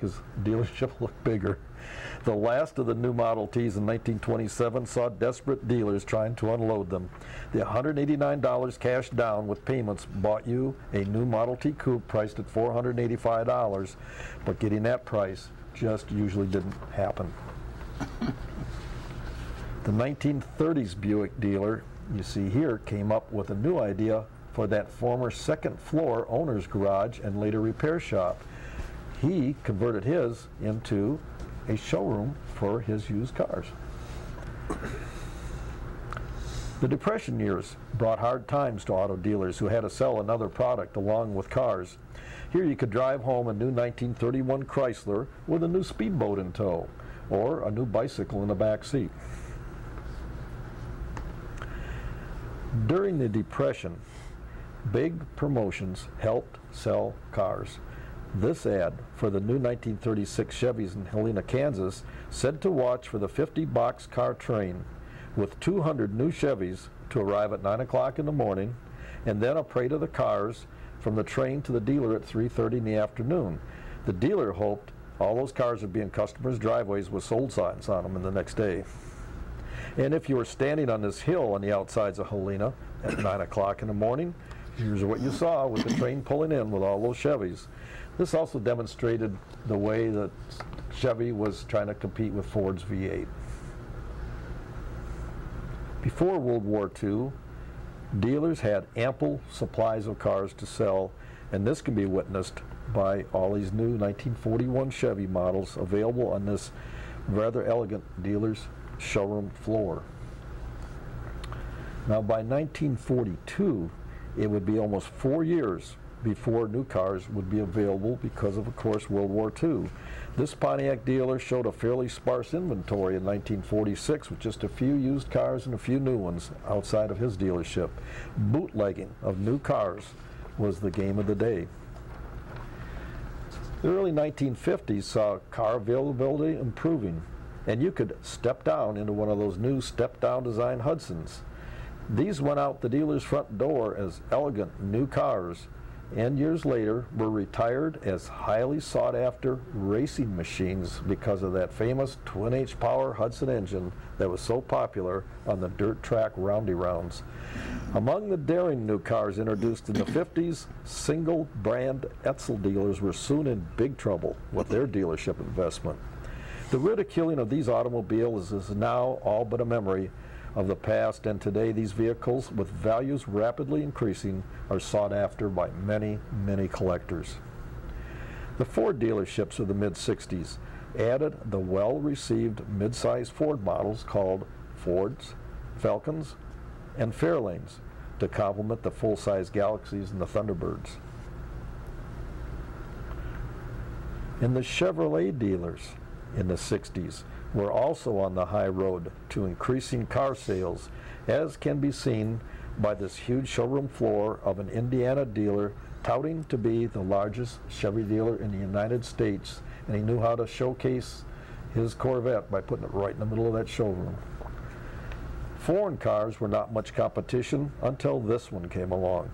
his dealership looked bigger. The last of the new Model Ts in 1927 saw desperate dealers trying to unload them. The $189 cash down with payments bought you a new Model T Coupe priced at $485, but getting that price just usually didn't happen. The 1930s Buick dealer, you see here, came up with a new idea for that former second floor owner's garage and later repair shop. He converted his into a showroom for his used cars. The Depression years brought hard times to auto dealers who had to sell another product along with cars. Here you could drive home a new 1931 Chrysler with a new speedboat in tow, or a new bicycle in the back seat. During the Depression, big promotions helped sell cars. This ad for the new 1936 Chevys in Helena, Kansas said to watch for the 50 boxcar train with 200 new Chevys to arrive at 9 o'clock in the morning, and then a parade of the cars from the train to the dealer at 3:30 in the afternoon. The dealer hoped all those cars would be in customers' driveways with sold signs on them in the next day. And if you were standing on this hill on the outsides of Helena at 9 o'clock in the morning, here's what you saw with the train pulling in with all those Chevys. This also demonstrated the way that Chevy was trying to compete with Ford's V8. Before World War II, dealers had ample supplies of cars to sell, and this can be witnessed by all these new 1941 Chevy models available on this rather elegant dealer's showroom floor. Now by 1942, it would be almost 4 years before new cars would be available because of course, World War II. This Pontiac dealer showed a fairly sparse inventory in 1946 with just a few used cars and a few new ones outside of his dealership. Bootlegging of new cars was the game of the day. The early 1950s saw car availability improving, and you could step down into one of those new step-down design Hudsons. These went out the dealer's front door as elegant new cars, and years later were retired as highly sought-after racing machines because of that famous twin-H-power Hudson engine that was so popular on the dirt track roundy rounds. Among the daring new cars introduced in the 50s, single-brand Etzel dealers were soon in big trouble with their dealership investment. The ridiculing of these automobiles is now all but a memory of the past, and today these vehicles, with values rapidly increasing, are sought after by many, many collectors. The Ford dealerships of the mid-60s added the well-received mid-size Ford models called Fords, Falcons, and Fairlanes to complement the full-size Galaxies and the Thunderbirds. And the Chevrolet dealers in the 60s were also on the high road to increasing car sales, as can be seen by this huge showroom floor of an Indiana dealer touting to be the largest Chevy dealer in the United States, and he knew how to showcase his Corvette by putting it right in the middle of that showroom. Foreign cars were not much competition until this one came along.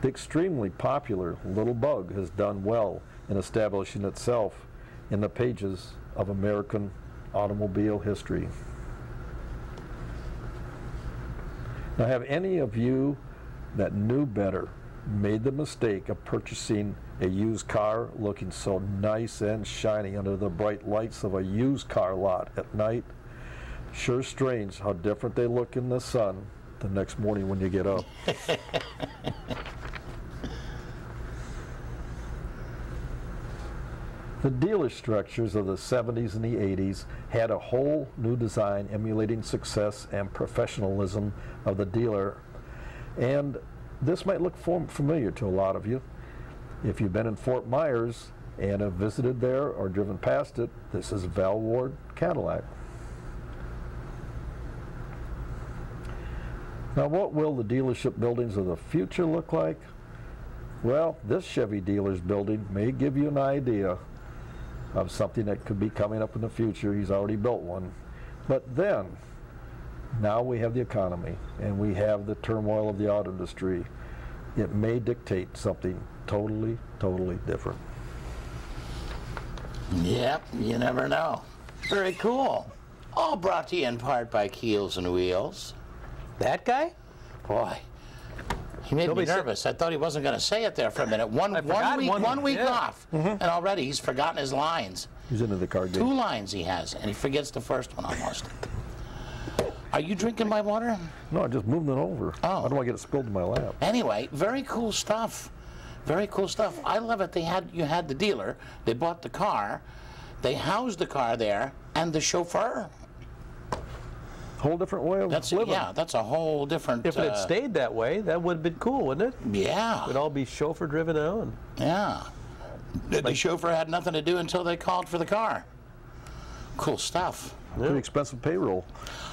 The extremely popular Little Bug has done well in establishing itself in the pages of American automobile history. Now, have any of you that knew better made the mistake of purchasing a used car looking so nice and shiny under the bright lights of a used car lot at night? Sure strange how different they look in the sun the next morning when you get up. The dealer structures of the 70s and the 80s had a whole new design emulating success and professionalism of the dealer, and this might look familiar to a lot of you. If you've been in Fort Myers and have visited there or driven past it, this is Val Ward Cadillac. Now, what will the dealership buildings of the future look like? Well, this Chevy dealer's building may give you an idea of something that could be coming up in the future. He's already built one. But then, now we have the economy, and we have the turmoil of the auto industry. It may dictate something totally, totally different. Yep, you never know. Very cool. All brought to you in part by Keels and Wheels. That guy? Boy, he made me nervous. I thought he wasn't going to say it there for a minute. One week off, and already he's forgotten his lines. He's into the card game. 2 lines he has, and he forgets the first one almost. Are you drinking my water? No, I just moved it over. Oh. I don't want to get it spilled in my lap. Anyway, very cool stuff. Very cool stuff. I love it. You had the dealer. They bought the car. They housed the car there, and the chauffeur. Whole different way of living. Yeah, that's a whole different. If it had stayed that way, that would have been cool, wouldn't it? Yeah. It would all be chauffeur driven now. Yeah. The chauffeur had nothing to do until they called for the car. Cool stuff. Yeah. Pretty expensive payroll.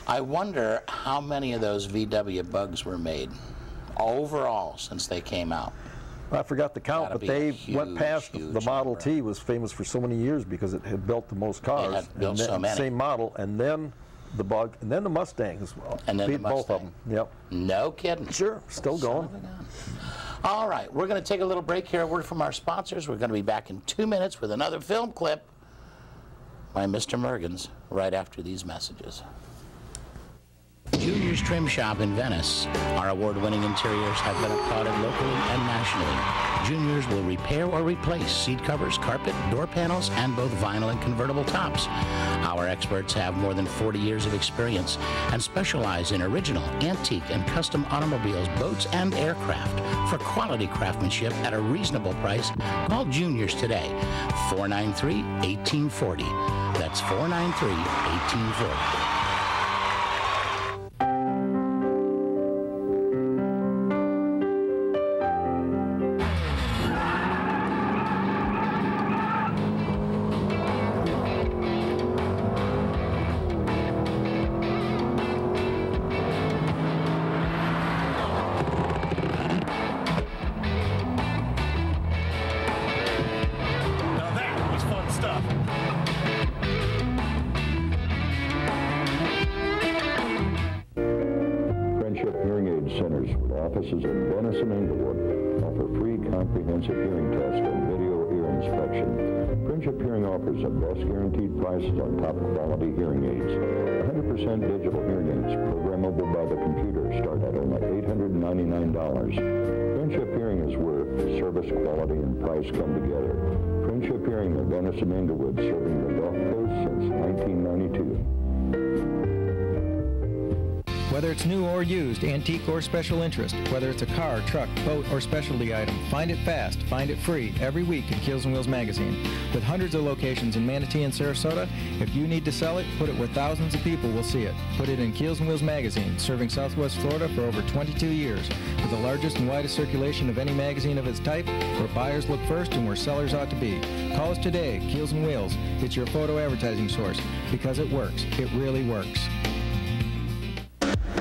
I wonder how many of those VW Bugs were made overall since they came out. I forgot the count, but they went past the Model T was famous for so many years because it had built the most cars. It had built so many. Same model, and then the Bug, and then the Mustang as well. And then beat both of them. Yep. No kidding. Sure, still going. All right, we're going to take a little break here. A word from our sponsors. We're going to be back in 2 minutes with another film clip by Mr. Mergens right after these messages. Junior's Trim Shop in Venice. Our award-winning interiors have been applauded locally and nationally. Junior's will repair or replace seat covers, carpet, door panels, and both vinyl and convertible tops. Our experts have more than 40 years of experience and specialize in original, antique, and custom automobiles, boats, and aircraft. For quality craftsmanship at a reasonable price, call Junior's today, 493-1840. That's 493-1840. Centers with offices in Venice and Inglewood offer free comprehensive hearing test and video ear inspection. Friendship Hearing offers the best guaranteed prices on top quality hearing aids. 100% digital hearing aids programmable by the computer start at only $899. Friendship Hearing is where service, quality, and price come together. Friendship Hearing in Venice and Inglewood, serving the Gulf Coast since 1992. Whether it's new or used, antique or special interest, whether it's a car, truck, boat, or specialty item, find it fast, find it free, every week in Keels and Wheels magazine. With hundreds of locations in Manatee and Sarasota, if you need to sell it, put it where thousands of people will see it. Put it in Keels and Wheels magazine, serving Southwest Florida for over 22 years, with the largest and widest circulation of any magazine of its type, where buyers look first and where sellers ought to be. Call us today, Keels and Wheels. It's your photo advertising source, because it works. It really works.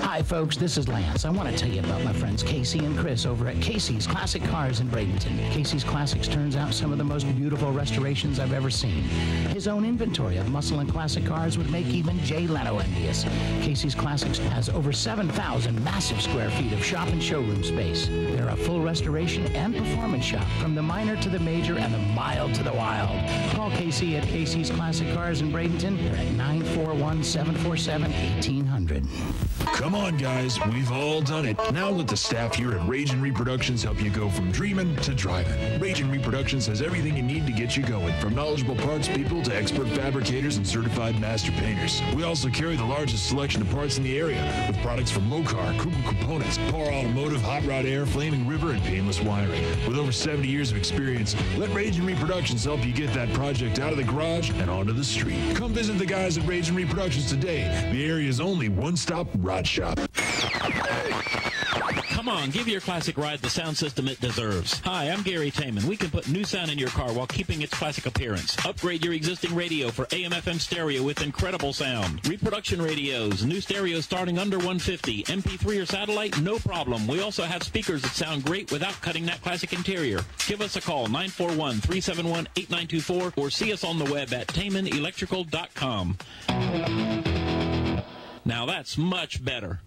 Hi folks, this is Lance. I want to tell you about my friends Casey and Chris over at Casey's Classic Cars in Bradenton. Casey's Classics turns out some of the most beautiful restorations I've ever seen. His own inventory of muscle and classic cars would make even Jay Leno envious. Casey's Classics has over 7,000 massive square feet of shop and showroom space. They're a full restoration and performance shop, from the minor to the major and the mild to the wild. Call Casey at Casey's Classic Cars in Bradenton. They're at 941-747-1800. Come on, guys, we've all done it. Now let the staff here at Ragin Reproductions help you go from dreaming to driving. Ragin Reproductions has everything you need to get you going, from knowledgeable parts people to expert fabricators and certified master painters. We also carry the largest selection of parts in the area, with products from Mokar, Kubu Components, Par Automotive, Hot Rod Air, Flaming River, and Painless Wiring. With over 70 years of experience, let Ragin Reproductions help you get that project out of the garage and onto the street. Come visit the guys at Ragin Reproductions today, the area's only one-stop rod shop. Come on, give your classic ride the sound system it deserves. Hi, I'm Gary Taman. We can put new sound in your car while keeping its classic appearance. Upgrade your existing radio for AM/FM stereo with incredible sound. Reproduction radios, new stereo starting under $150. MP3 or satellite, no problem. We also have speakers that sound great without cutting that classic interior. Give us a call, 941-371-8924, or see us on the web at TamanElectrical.com. Now that's much better.